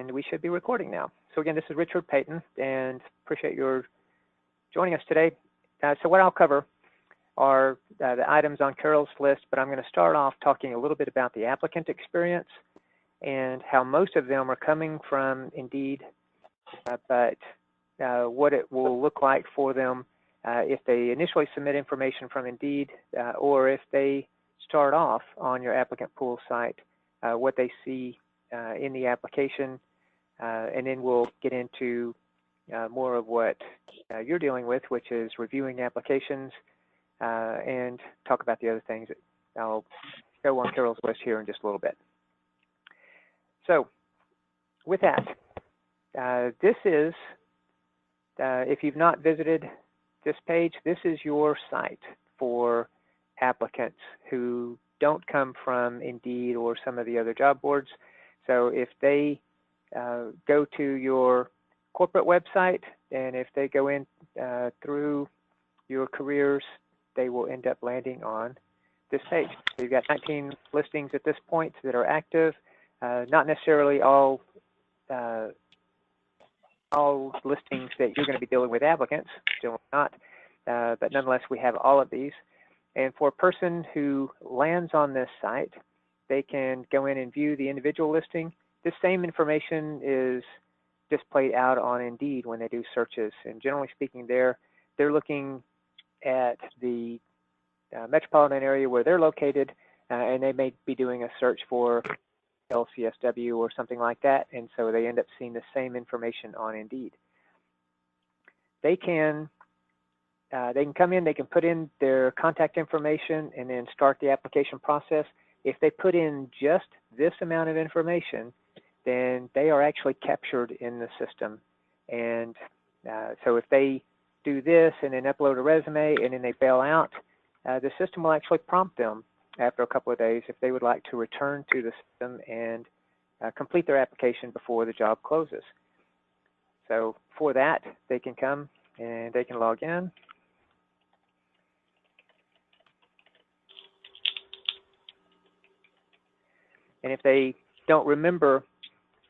And we should be recording now. So again, this is Richard Payton, and appreciate your joining us today. So what I'll cover are the items on Carol's list, but I'm going to start off talking a little bit about the applicant experience and how most of them are coming from Indeed, but what it will look like for them if they initially submit information from Indeed or if they start off on your applicant pool site, what they see in the application, and then we'll get into more of what you're dealing with, which is reviewing applications, and talk about the other things that I'll go on Carol's list here in just a little bit. So with that, this is, if you've not visited this page, this is your site for applicants who don't come from Indeed or some of the other job boards. So if they go to your corporate website, and if they go in through your careers, they will end up landing on this page. So you've got 19 listings at this point that are active, not necessarily all listings that you're going to be dealing with applicants, still not, but nonetheless we have all of these. And for a person who lands on this site, they can go in and view the individual listing. This same information is displayed out on Indeed when they do searches. And generally speaking, they're looking at the metropolitan area where they're located, and they may be doing a search for LCSW or something like that, and so they end up seeing the same information on Indeed. They can come in, they can put in their contact information and then start the application process. If they put in just this amount of information, then they are actually captured in the system. And so if they do this and then upload a resume and then they bail out, the system will actually prompt them after a couple of days if they would like to return to the system and complete their application before the job closes. So for that, they can come and they can log in. And if they don't remember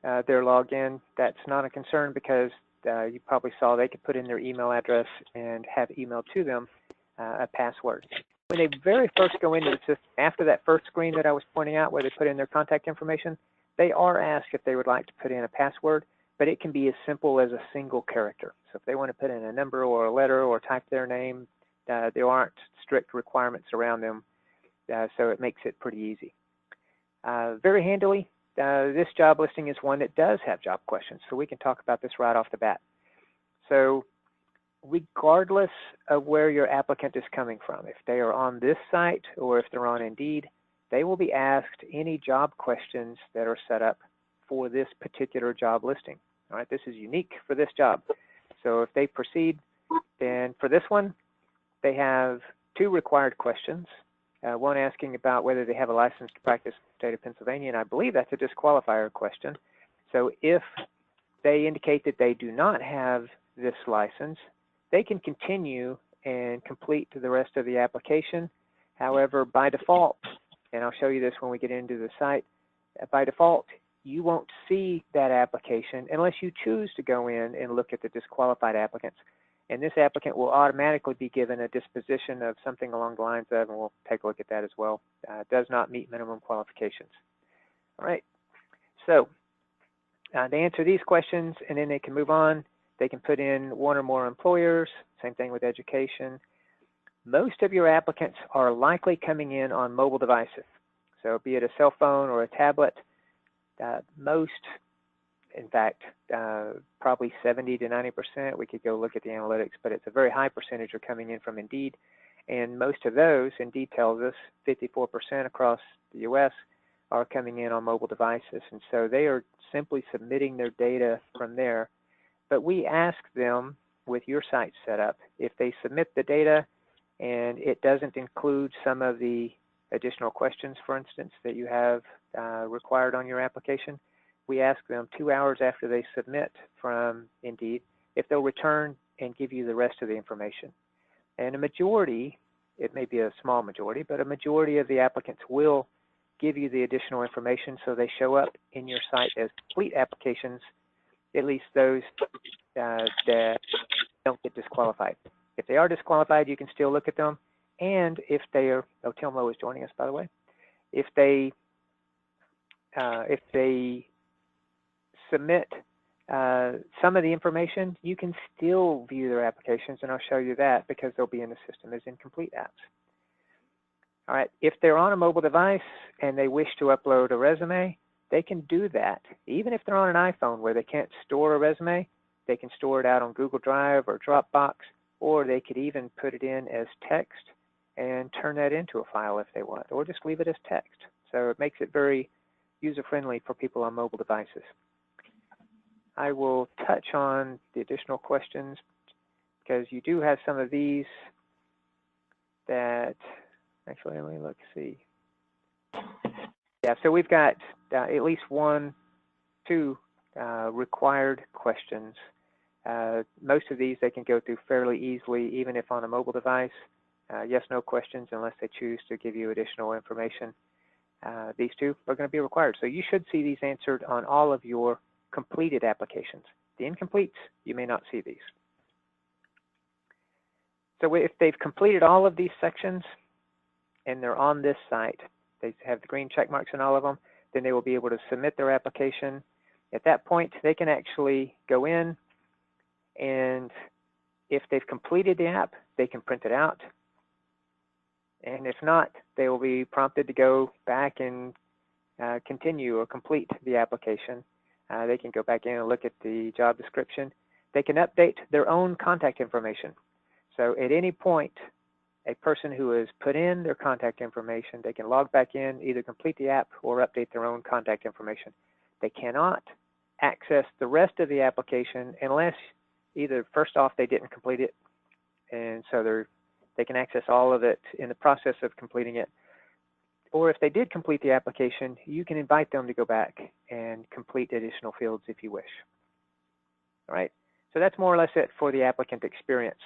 their login, that's not a concern, because you probably saw they could put in their email address and have emailed to them a password. When they very first go into the system, after that first screen that I was pointing out where they put in their contact information, they are asked if they would like to put in a password, but it can be as simple as a single character. So if they want to put in a number or a letter or type their name, there aren't strict requirements around them, so it makes it pretty easy. Very handily, this job listing is one that does have job questions, so we can talk about this right off the bat. So regardless of where your applicant is coming from, if they are on this site or if they're on Indeed, they will be asked any job questions that are set up for this particular job listing. All right, this is unique for this job. So if they proceed, then for this one, they have two required questions. One asking about whether they have a license to practice in the state of Pennsylvania, and I believe that's a disqualifier question. So if they indicate that they do not have this license, they can continue and complete the rest of the application. However, by default, and I'll show you this when we get into the site, by default, you won't see that application unless you choose to go in and look at the disqualified applicants. And this applicant will automatically be given a disposition of something along the lines of, and we'll take a look at that as well, does not meet minimum qualifications. All right, so they answer these questions and then they can move on. They can put in one or more employers, same thing with education. Most of your applicants are likely coming in on mobile devices. So be it a cell phone or a tablet, most, in fact, probably 70 to 90%, we could go look at the analytics, but it's a very high percentage are coming in from Indeed. And most of those, Indeed tells us, 54% across the U.S. are coming in on mobile devices. And so they are simply submitting their data from there. But we ask them, with your site set up, if they submit the data and it doesn't include some of the additional questions, for instance, that you have required on your application, we ask them 2 hours after they submit from Indeed if they'll return and give you the rest of the information. And a majority, it may be a small majority, but a majority of the applicants will give you the additional information so they show up in your site as complete applications, at least those that don't get disqualified. If they are disqualified, you can still look at them. And if they are, oh, Tilmo is joining us, by the way. If they submit some of the information, you can still view their applications, and I'll show you that because they'll be in the system as incomplete apps. All right, if they're on a mobile device and they wish to upload a resume, they can do that. Even if they're on an iPhone where they can't store a resume, they can store it out on Google Drive or Dropbox, or they could even put it in as text and turn that into a file if they want, or just leave it as text. So it makes it very user-friendly for people on mobile devices. I will touch on the additional questions because you do have some of these that, actually, let me look, see. Yeah, so we've got at least two required questions. Most of these they can go through fairly easily, even if on a mobile device. Yes, no questions unless they choose to give you additional information. These two are going to be required. So you should see these answered on all of your completed applications. The incompletes, you may not see these. So if they've completed all of these sections and they're on this site, they have the green check marks in all of them, then they will be able to submit their application. At that point, they can actually go in, and if they've completed the app, they can print it out. And if not, they will be prompted to go back and continue or complete the application. They can go back in and look at the job description. They can update their own contact information. So at any point, a person who has put in their contact information, they can log back in, either complete the app or update their own contact information. They cannot access the rest of the application unless either, first off, they didn't complete it, and so they can access all of it in the process of completing it. Or if they did complete the application, you can invite them to go back and complete additional fields if you wish. All right, so that's more or less it for the applicant experience.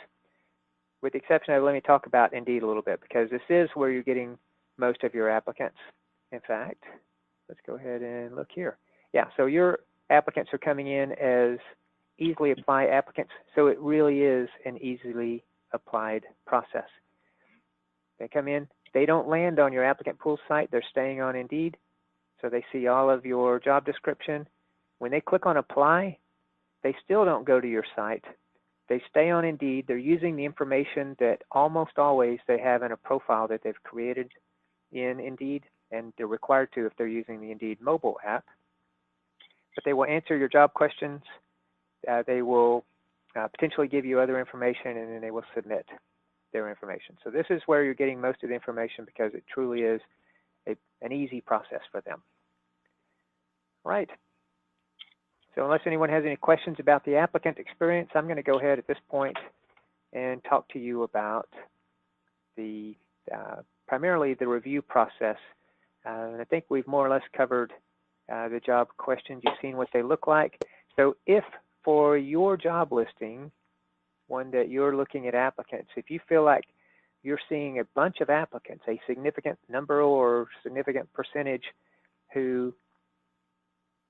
With the exception of, let me talk about Indeed a little bit, because this is where you're getting most of your applicants. In fact, let's go ahead and look here. Yeah, so your applicants are coming in as easily apply applicants, so it really is an easily applied process. They come in, they don't land on your applicant pool site, they're staying on Indeed, so they see all of your job description. When they click on apply, they still don't go to your site. They stay on Indeed. They're using the information that almost always they have in a profile that they've created in Indeed, and they're required to if they're using the Indeed mobile app. But they will answer your job questions. They will potentially give you other information, and then they will submit their information. So this is where you're getting most of the information because it truly is an easy process for them. All right. So unless anyone has any questions about the applicant experience, I'm going to go ahead at this point and talk to you about the primarily the review process. And I think we've more or less covered the job questions. You've seen what they look like. So if for your job listing, one that you're looking at applicants, if you feel like you're seeing a bunch of applicants, a significant number or significant percentage who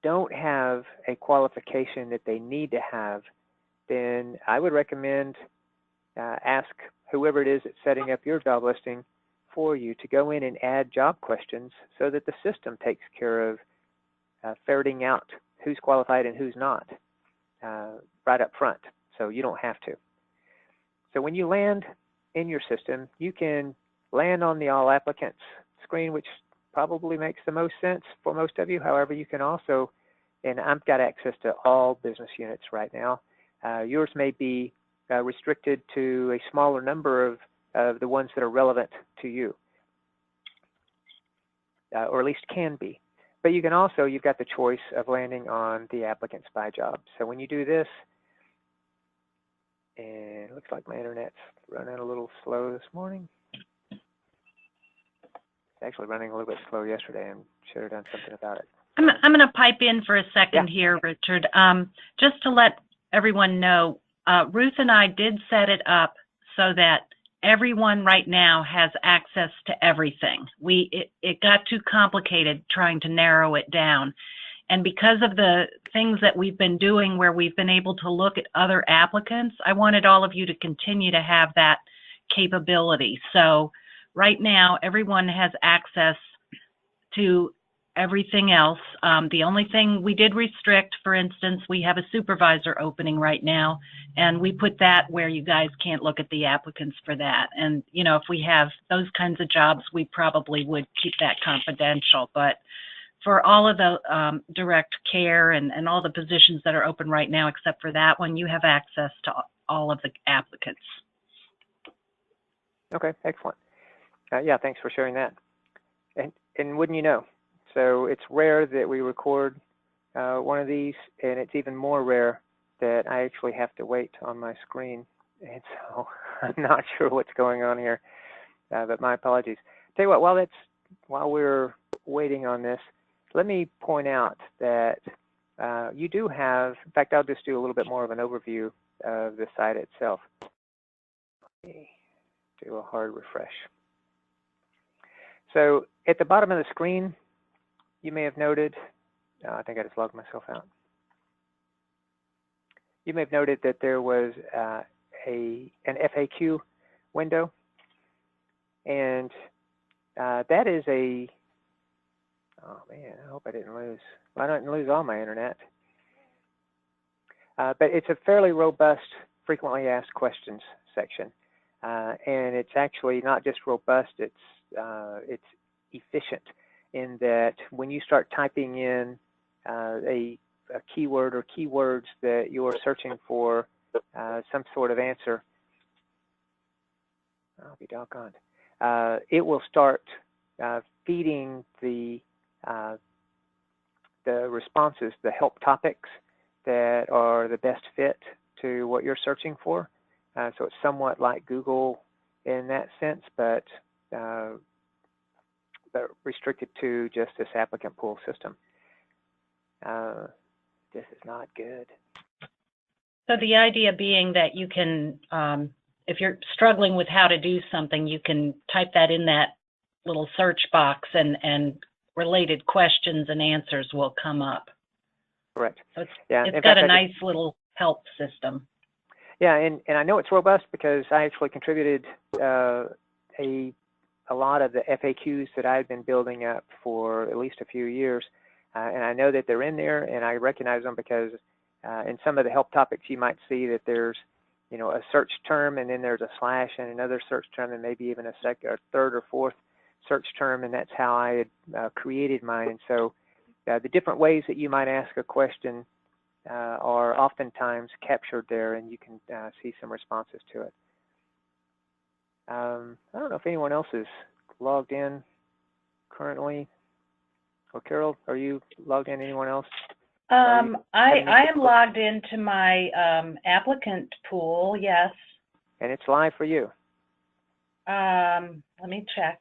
don't have a qualification that they need to have, then I would recommend ask whoever it is that's setting up your job listing for you to go in and add job questions so that the system takes care of ferreting out who's qualified and who's not right up front, so you don't have to. So when you land in your system, you can land on the All Applicants screen, which probably makes the most sense for most of you. However, you can also, and I've got access to all business units right now. Yours may be restricted to a smaller number of the ones that are relevant to you, or at least can be. But you can also, you've got the choice of landing on the applicants by job. So when you do this, and it looks like my internet's running a little slow this morning. It's actually running a little bit slow yesterday, and should have done something about it. I'm going to pipe in for a second here, Richard. Just to let everyone know, Ruth and I did set it up so that everyone right now has access to everything. It got too complicated trying to narrow it down. And because of the things that we've been doing where we've been able to look at other applicants, I wanted all of you to continue to have that capability. So right now, everyone has access to everything else. The only thing we did restrict, for instance, we have a supervisor opening right now, and we put that where you guys can't look at the applicants for that. And, you know, if we have those kinds of jobs, we probably would keep that confidential. But for all of the direct care and all the positions that are open right now, except for that one, you have access to all of the applicants. Okay, excellent. Yeah, thanks for sharing that. And wouldn't you know, so it's rare that we record one of these, and it's even more rare that I actually have to wait on my screen. And so I'm not sure what's going on here, but my apologies. Tell you what, while we're waiting on this, let me point out that you do have, in fact, I'll just do a little bit more of an overview of the site itself. Let me do a hard refresh. So at the bottom of the screen, you may have noted, I think I just logged myself out. You may have noted that there was an FAQ window, and that is a, oh man, I hope I didn't lose, well, I didn't lose all my internet. But it's a fairly robust, frequently asked questions section. And it's actually not just robust, it's efficient in that when you start typing in a keyword or keywords that you're searching for some sort of answer, I'll be doggone, it will start feeding the responses, the help topics that are the best fit to what you're searching for. So it's somewhat like Google in that sense, but restricted to just this applicant pool system. This is not good. So the idea being that you can, if you're struggling with how to do something, you can type that in that little search box, and related questions and answers will come up. Correct. So it's, yeah, it's got a nice little help system. Yeah, and I know it's robust because I actually contributed a lot of the FAQs that I had been building up for at least a few years, and I know that they're in there, and I recognize them because in some of the help topics you might see that there's, you know, a search term, and then there's a slash and another search term, and maybe even a third or fourth search term, and that's how I had created mine. And so the different ways that you might ask a question are oftentimes captured there, and you can see some responses to it. I don't know if anyone else is logged in currently. Or Carol, are you logged in? Anyone else? I am logged into my applicant pool, yes. And it's live for you. Let me check.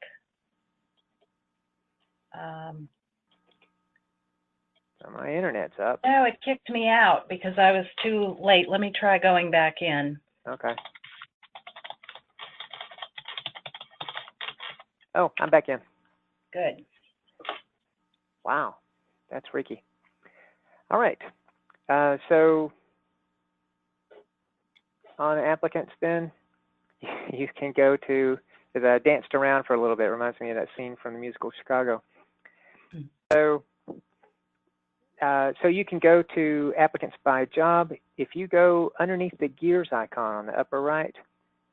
My internet's up. No, it kicked me out because I was too late. Let me try going back in. Okay. Oh, I'm back in. Good. Wow, that's freaky. All right. So on applicants then, you can go to, as I danced around for a little bit, reminds me of that scene from the musical Chicago. So you can go to applicants by job. If you go underneath the gears icon on the upper right,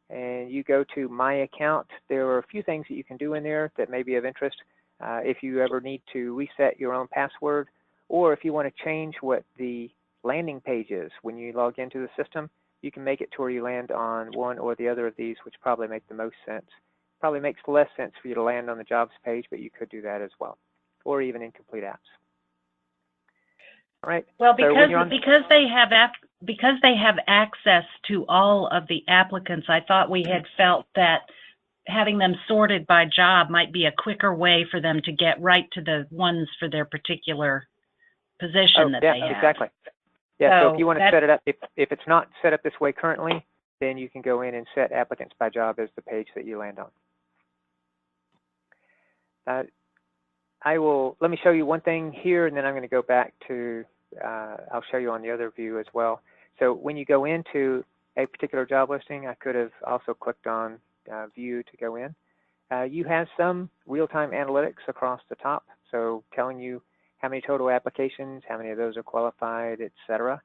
and you go to My Account, there are a few things that you can do in there that may be of interest. If you ever need to reset your own password, or if you want to change what the landing page is when you log into the system, you can make it to where you land on one or the other of these, which probably make the most sense. Probably makes less sense for you to land on the jobs page, but you could do that as well, or even incomplete apps. All right. Well, because they have access to all of the applicants, I thought we had felt that having them sorted by job might be a quicker way for them to get right to the ones for their particular position that they have. Exactly. Yeah, so if you want to set it up, if it's not set up this way currently, then you can go in and set applicants by job as the page that you land on. Let me show you one thing here, and then I'm going to go back to, I'll show you on the other view as well. So when you go into a particular job listing, I could have also clicked on view to go in. You have some real-time analytics across the top, so telling you how many total applications, how many of those are qualified, etc.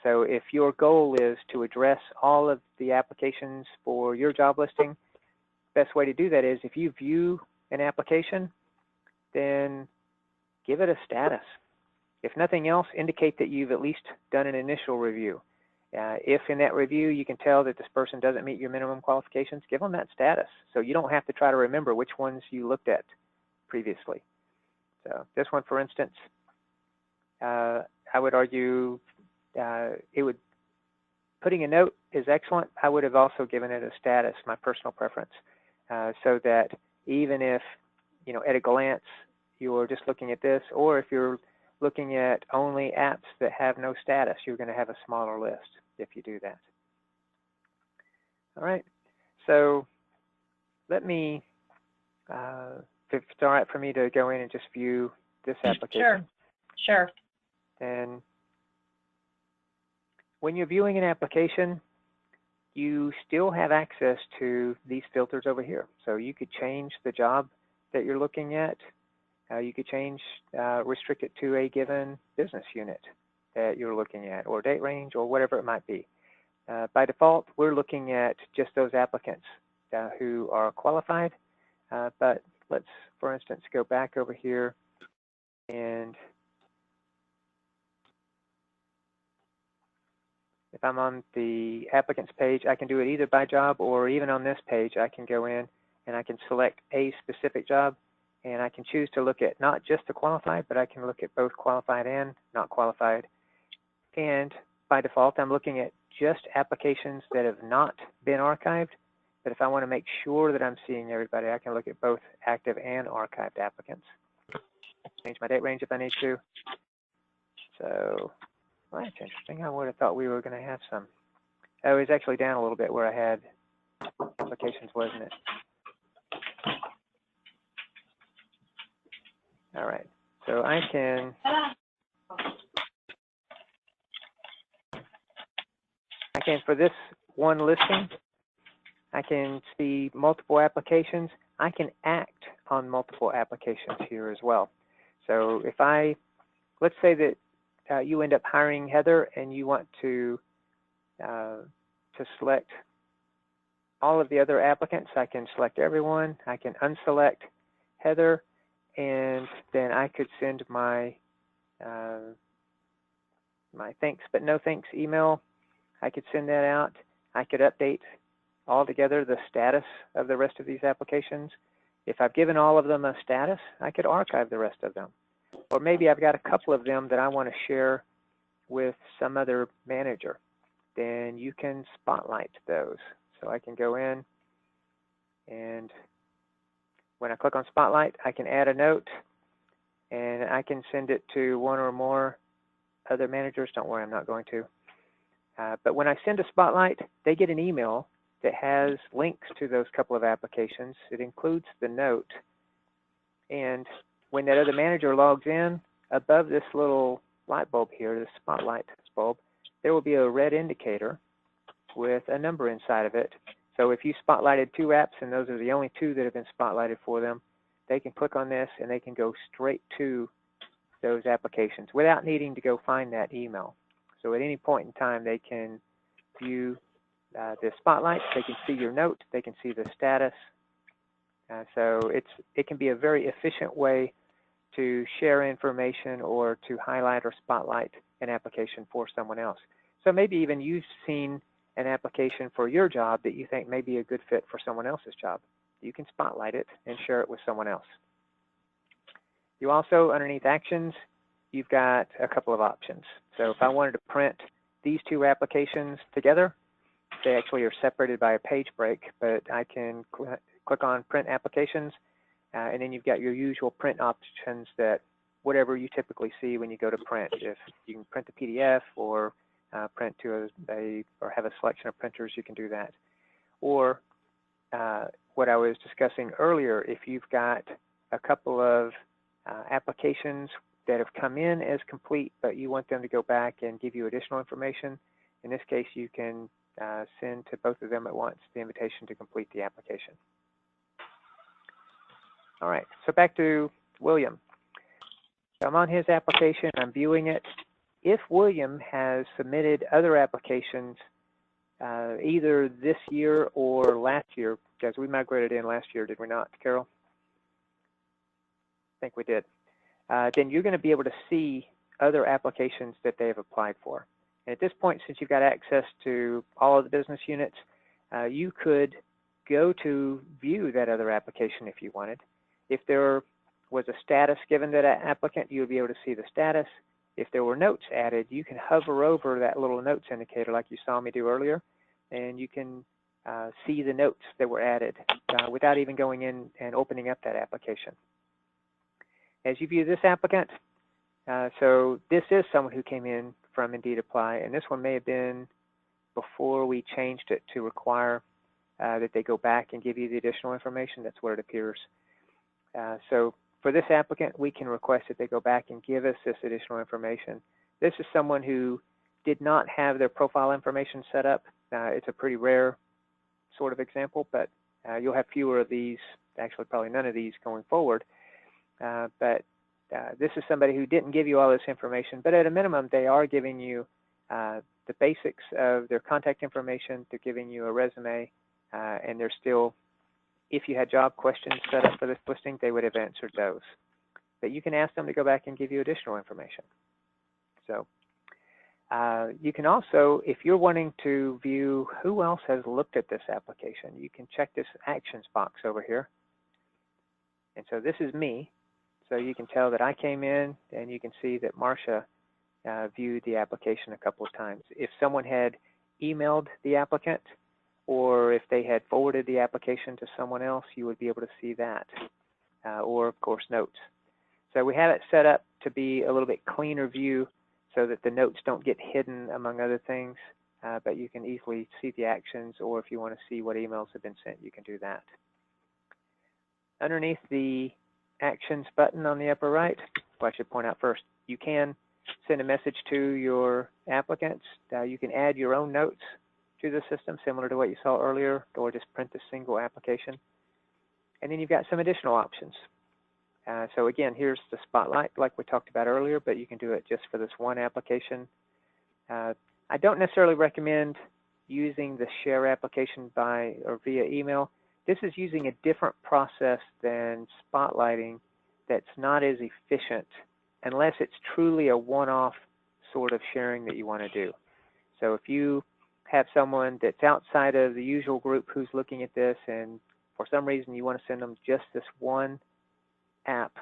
So if your goal is to address all of the applications for your job listing, best way to do that is if you view an application, then give it a status. If nothing else, indicate that you've at least done an initial review. If in that review you can tell that this person doesn't meet your minimum qualifications, give them that status so you don't have to try to remember which ones you looked at previously. So this one, for instance, I would argue putting a note is excellent. I would have also given it a status, my personal preference, so that even if, at a glance, you're just looking at this, or if you're looking at only apps that have no status, you're going to have a smaller list if you do that. All right, so let me, if it's all right for me to go in and just view this application. Sure. And when you're viewing an application, you still have access to these filters over here. So you could change the job that you're looking at. You could restrict it to a given business unit that you're looking at, or date range, or whatever it might be. By default, we're looking at just those applicants who are qualified. But let's, for instance, go back over here, and if I'm on the applicants page, I can do it either by job, or even on this page, I can go in and I can select a specific job. And I can choose to look at not just the qualified, but I can look at both qualified and not qualified. And by default, I'm looking at just applications that have not been archived. But if I want to make sure that I'm seeing everybody, I can look at both active and archived applicants. Change my date range if I need to. So, well, that's interesting. I would have thought we were going to have some. Oh, it was actually down a little bit where I had applications, wasn't it? All right, so I can for this one listing, I can see multiple applications. I can act on multiple applications here as well. So if let's say that you end up hiring Heather and you want to select all of the other applicants, I can select everyone. I can unselect Heather. And then I could send my my thanks but no thanks email. I could send that out. I could update altogether the status of the rest of these applications. If I've given all of them a status, I could archive the rest of them. Or maybe I've got a couple of them that I want to share with some other manager. Then you can spotlight those. So I can go in, and when I click on Spotlight, I can add a note, and I can send it to one or more other managers. Don't worry, I'm not going to. But when I send a Spotlight, they get an email that has links to those couple of applications. It includes the note. And when that other manager logs in, above this little light bulb here, the Spotlight bulb, there will be a red indicator with a number inside of it. So if you spotlighted 2 apps and those are the only 2 that have been spotlighted for them, they can click on this and they can go straight to those applications without needing to go find that email. So at any point in time, they can view the spotlight, they can see your note, they can see the status. So it can be a very efficient way to share information or to highlight or spotlight an application for someone else. So maybe even you've seen an application for your job that you think may be a good fit for someone else's job. You can spotlight it and share it with someone else. You also, underneath Actions, you've got a couple of options. So if I wanted to print these 2 applications together, they actually are separated by a page break, but I can click on Print Applications, and then you've got your usual print options that whatever you typically see when you go to print. If you can print the PDF or print to or have a selection of printers, you can do that. Or what I was discussing earlier, if you've got a couple of applications that have come in as complete, but you want them to go back and give you additional information, in this case, you can send to both of them at once the invitation to complete the application. All right, so back to William. So I'm on his application, I'm viewing it. If William has submitted other applications either this year or last year, because we migrated in last year, did we not, Carol? I think we did. Then you're going to be able to see other applications that they have applied for. And at this point, since you've got access to all of the business units, you could go to view that other application if you wanted. If there was a status given to that applicant, you would be able to see the status. If there were notes added, you can hover over that little notes indicator like you saw me do earlier, and you can see the notes that were added without even going in and opening up that application. As you view this applicant, so this is someone who came in from Indeed Apply, and this one may have been before we changed it to require that they go back and give you the additional information. That's what it appears. So for this applicant, we can request that they go back and give us this additional information. This is someone who did not have their profile information set up. It's a pretty rare sort of example, but you'll have fewer of these, actually probably none of these going forward. But this is somebody who didn't give you all this information, but at a minimum, they are giving you the basics of their contact information. They're giving you a resume, and they're still, if you had job questions set up for this listing, they would have answered those. But you can ask them to go back and give you additional information. So you can also, if you're wanting to view who else has looked at this application, you can check this actions box over here. And so this is me. So you can tell that I came in, and you can see that Marcia viewed the application a couple of times. If someone had emailed the applicant, or if they had forwarded the application to someone else, you would be able to see that, or of course notes. So we have it set up to be a little bit cleaner view so that the notes don't get hidden among other things, but you can easily see the actions, or if you want to see what emails have been sent, you can do that. Underneath the actions button on the upper right, well, I should point out first, you can send a message to your applicants. You can add your own notes to the system, similar to what you saw earlier, or just print a single application. And then you've got some additional options. So again, here's the spotlight like we talked about earlier, but you can do it just for this one application. I don't necessarily recommend using the share application by or via email. This is using a different process than spotlighting that's not as efficient unless it's truly a one-off sort of sharing that you want to do. So if you have someone that's outside of the usual group who's looking at this, and for some reason you want to send them just this one app,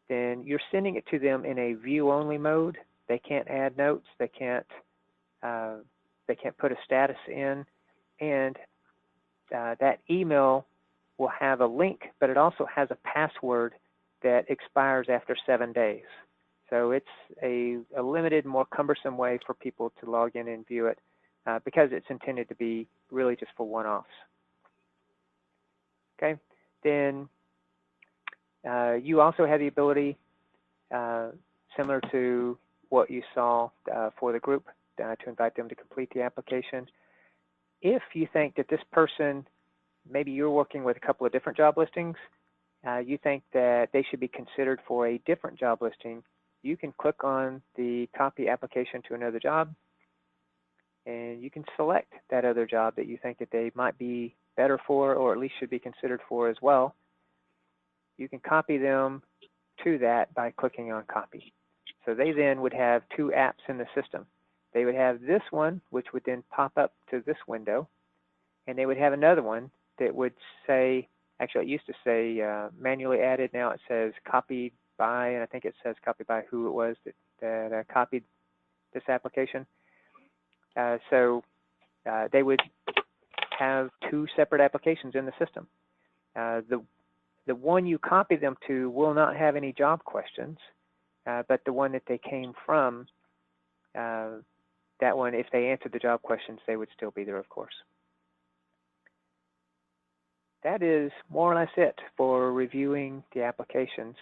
then you're sending it to them in a view-only mode. They can't add notes. They can't put a status in, and that email will have a link, but it also has a password that expires after 7 days. So it's a limited, more cumbersome way for people to log in and view it because it's intended to be really just for one-offs. Okay, then you also have the ability, similar to what you saw for the group, to invite them to complete the application. If you think that this person, maybe you're working with a couple of different job listings, you think that they should be considered for a different job listing, you can click on the copy application to another job, and you can select that other job that you think that they might be better for, or at least should be considered for as well. You can copy them to that by clicking on copy. So they then would have two apps in the system. They would have this one, which would then pop up to this window, and they would have another one that would say, actually it used to say manually added, now it says copied by, and I think it says copied by who it was that copied this application. So they would have two separate applications in the system. The one you copy them to will not have any job questions, but the one that they came from that one, if they answered the job questions, they would still be there, of course. That is more or less it for reviewing the applications.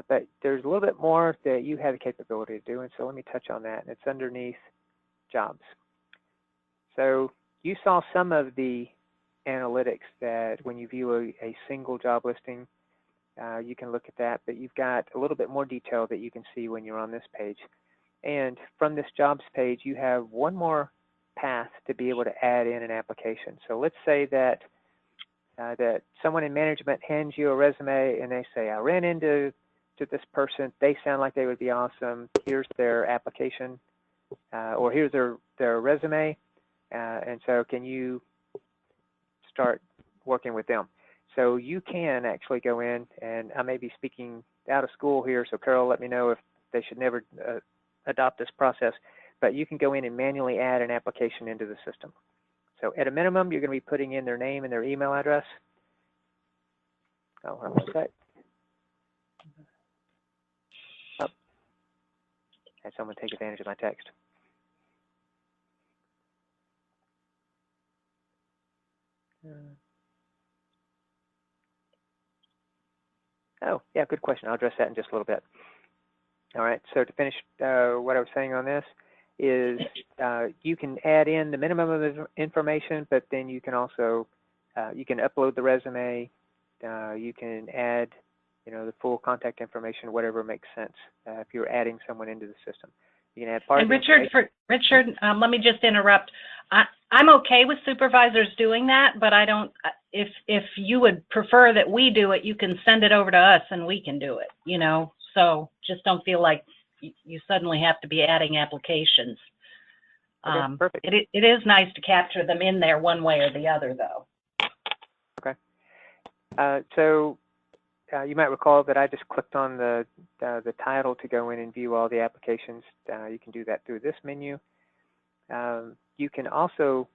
But there's a little bit more that you have the capability to do, and so let me touch on that. And it's underneath jobs. So you saw some of the analytics that when you view a single job listing, you can look at that, but you've got a little bit more detail that you can see when you're on this page. And from this jobs page, you have one more path to be able to add in an application. So let's say that that someone in management hands you a resume and they say, I ran into this person, they sound like they would be awesome, here's their application, or here's their resume, and so can you start working with them? So you can actually go in, and I may be speaking out of school here, so Carol, let me know if they should never adopt this process, but you can go in and manually add an application into the system. So at a minimum, you're going to be putting in their name and their email address. Oh, wrong website. Oh, had someone take advantage of my text. Oh, yeah, good question. I'll address that in just a little bit. All right, so to finish what I was saying on this is you can add in the minimum of information, but then you can also, you can upload the resume, you can add, the full contact information, whatever makes sense if you're adding someone into the system. You can add part and Richard, let me just interrupt. I'm okay with supervisors doing that, but I don't, if you would prefer that we do it, you can send it over to us and we can do it, so just don't feel like you suddenly have to be adding applications. Okay, perfect. It is nice to capture them in there one way or the other, though. Okay. So you might recall that I just clicked on the title to go in and view all the applications. You can do that through this menu. You can also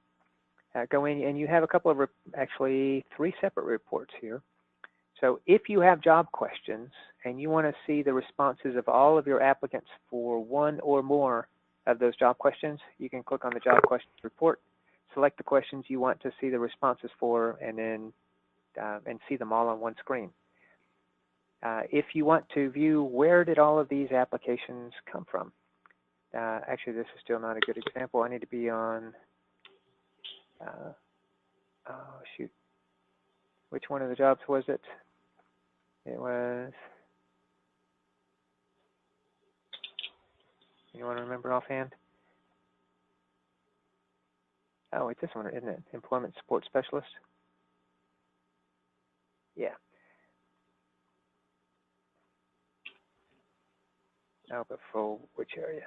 go in, and you have a couple of, actually 3 separate reports here. So if you have job questions and you want to see the responses of all of your applicants for one or more of those job questions, you can click on the job questions report, select the questions you want to see the responses for, and then and see them all on one screen. If you want to view where did all of these applications come from, actually this is still not a good example. I need to be on, oh shoot, which one of the jobs was it? It was, anyone remember offhand? Oh, it's this one, isn't it? Employment Support Specialist? Yeah. Oh, but for which area?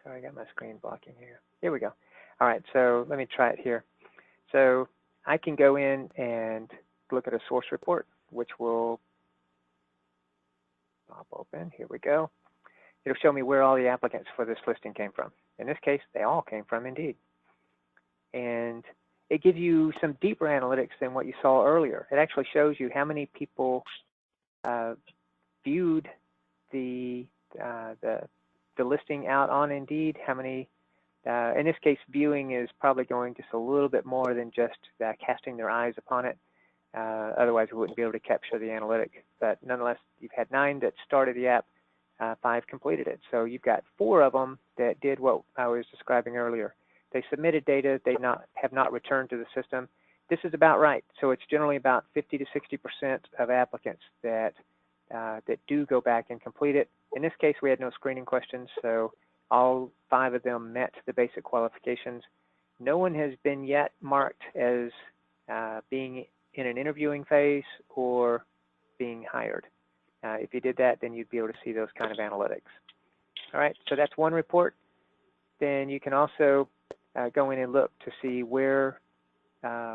Sorry, I got my screen blocking here. Here we go. All right, so let me try it here. So I can go in and look at a source report, which will pop open. Here we go. It'll show me where all the applicants for this listing came from. In this case, they all came from Indeed. And it gives you some deeper analytics than what you saw earlier. It actually shows you how many people viewed the listing out on Indeed, how many, in this case, viewing is probably going just a little bit more than just casting their eyes upon it. Otherwise, we wouldn't be able to capture the analytic. But nonetheless, you've had 9 that started the app, 5 completed it. So you've got 4 of them that did what I was describing earlier. They submitted data, they have not returned to the system. This is about right. So it's generally about 50 to 60% of applicants that do go back and complete it. In this case, we had no screening questions, so all 5 of them met the basic qualifications. No one has been yet marked as being in an interviewing phase or being hired. If you did that, then you'd be able to see those kind of analytics. All right, so that's one report. Then you can also go in and look to see where,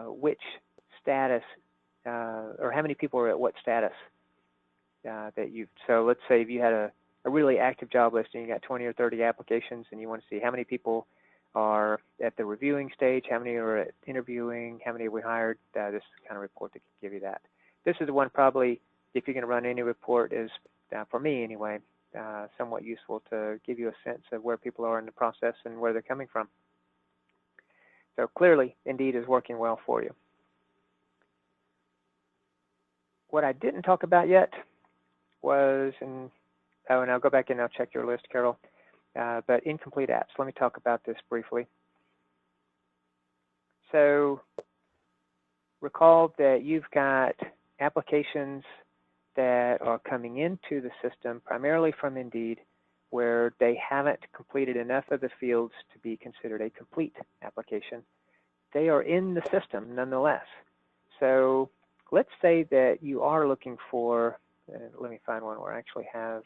which status, or how many people are at what status that you've, so let's say if you had a really active job listing, you got 20 or 30 applications, and you want to see how many people are at the reviewing stage, how many are at interviewing, how many we hired, this is the kind of report that can give you that. This is the one probably, if you're going to run any report, is, for me anyway, somewhat useful to give you a sense of where people are in the process and where they're coming from. So clearly, Indeed is working well for you. What I didn't talk about yet was, and I'll go back and I'll check your list, Carol, but incomplete apps. Let me talk about this briefly. So recall that you've got applications that are coming into the system primarily from Indeed where they haven't completed enough of the fields to be considered a complete application. They are in the system nonetheless. So let's say that you are looking for, let me find one where I actually have,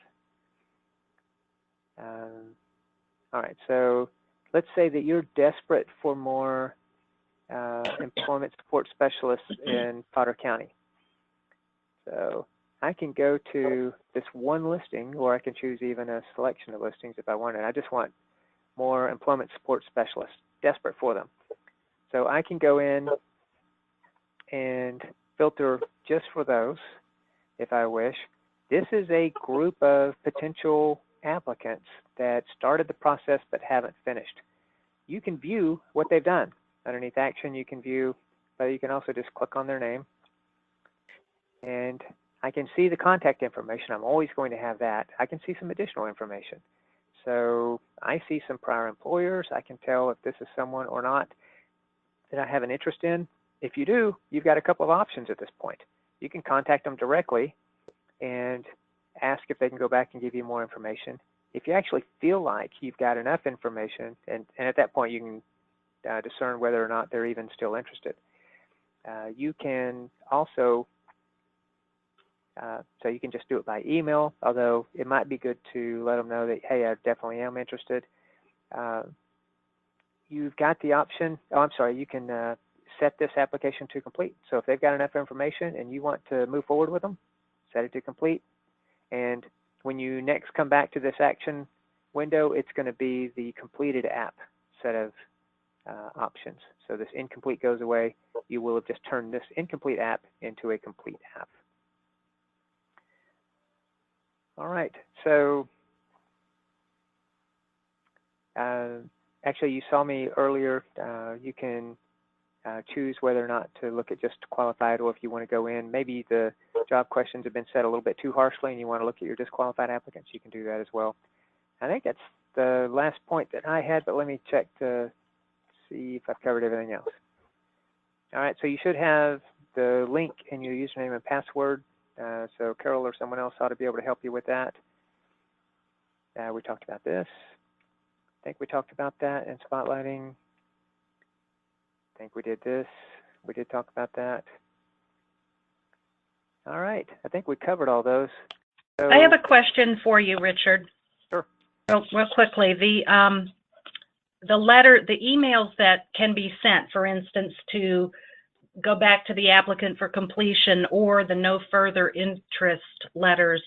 all right, so let's say that you're desperate for more employment support specialists in Potter County. So I can go to this one listing, or I can choose even a selection of listings if I wanted. I just want more employment support specialists, desperate for them. So I can go in and filter just for those if I wish. This is a group of potential applicants that started the process but haven't finished. You can view what they've done. Underneath Action, you can view, but you can also just click on their name. And I can see the contact information. I'm always going to have that. I can see some additional information. So I see some prior employers. I can tell if this is someone or not that I have an interest in. If you do, you've got a couple of options at this point. You can contact them directly and ask if they can go back and give you more information. If you actually feel like you've got enough information, and at that point you can discern whether or not they're even still interested. You can also, so you can just do it by email, although it might be good to let them know that, hey, I definitely am interested. You've got the option, you can set this application to complete. So if they've got enough information and you want to move forward with them, set it to complete. And when you next come back to this action window, it's going to be the completed app set of options. So this incomplete goes away. You will have just turned this incomplete app into a complete app. All right, so actually you saw me earlier. You can choose whether or not to look at just qualified, or if you want to go in, maybe the job questions have been set a little bit too harshly and you want to look at your disqualified applicants, you can do that as well. I think that's the last point that I had, but let me check to see if I've covered everything else. All right, so you should have the link in your username and password. So Carol or someone else ought to be able to help you with that. We talked about this. I think we talked about that in spotlighting. I think we did this. We did talk about that. All right, I think we covered all those. So, I have a question for you, Richard. Sure. Real quickly, the emails that can be sent, for instance, to go back to the applicant for completion, or the no further interest letters,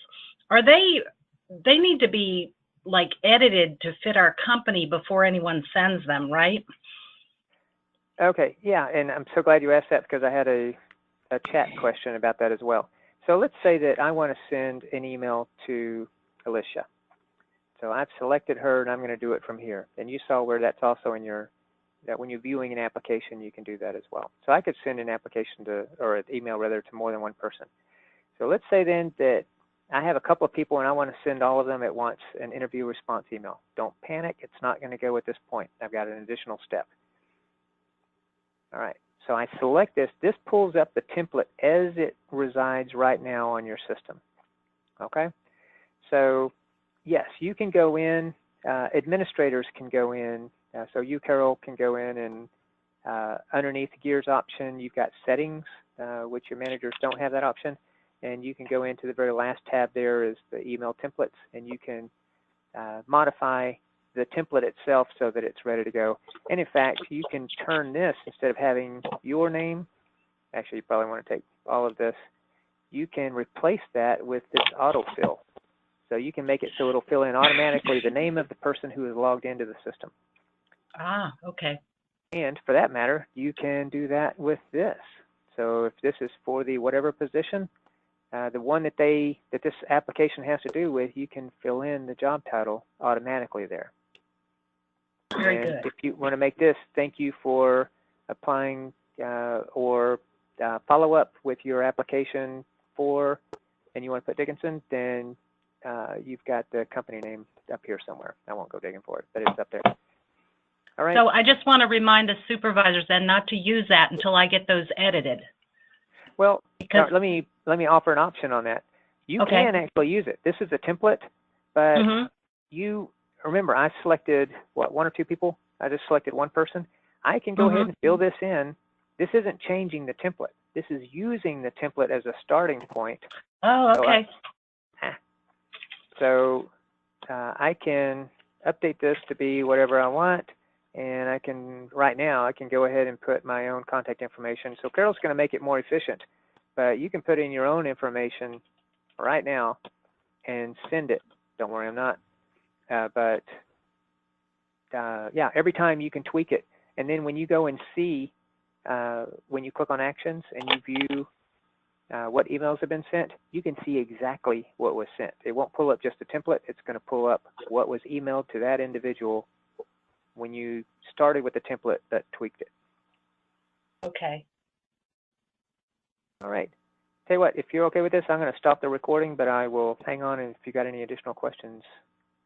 they need to be like edited to fit our company before anyone sends them, right? Okay, yeah, and I'm so glad you asked that because I had a chat question about that as well. So let's say that I want to send an email to Alicia. So I've selected her and I'm going to do it from here. And you saw where that's also in your, that when you're viewing an application, you can do that as well. So I could send an application to, or an email rather, to more than one person. So let's say then that I have a couple of people and I want to send all of them at once an interview response email. Don't panic, it's not going to go at this point. I've got an additional step. All right, so I select this. This pulls up the template as it resides right now on your system. Okay, so yes, you can go in, administrators can go in, so you, Carol, can go in and underneath the gears option, you've got settings, which your managers don't have that option, and you can go into the very last tab there is the email templates, and you can modify the template itself so that it's ready to go. And in fact, you can turn this, instead of having your name, actually you probably want to take all of this, you can replace that with this autofill. So you can make it so it'll fill in automatically the name of the person who is logged into the system. Ah, okay. And for that matter, you can do that with this. So if this is for the whatever position, The one that this application has to do with, you can fill in the job title automatically there. Very and good. if you want to make this, thank you for applying or follow up with your application for, and you want to put Dickinson, then you've got the company name up here somewhere. I won't go digging for it, but it's up there. All right. So I just want to remind the supervisors then not to use that until I get those edited. Well, because let me offer an option on that. You okay. can actually use it. This is a template, but you remember I selected what, 1 or 2 people? I just selected one person. I can go ahead and fill this in. This isn't changing the template. This is using the template as a starting point. Oh, okay. So I can update this to be whatever I want, and I can, right now, I can go ahead and put my own contact information. So Carol's going to make it more efficient, but you can put in your own information right now and send it. Don't worry, I'm not. Yeah, every time you can tweak it. And then when you go and see, when you click on actions and you view what emails have been sent, you can see exactly what was sent. It won't pull up just a template. It's going to pull up what was emailed to that individual when you started with the template that tweaked it. Okay. All right. Tell you what, if you're okay with this, I'm going to stop the recording, but I will hang on, and if you got any additional questions,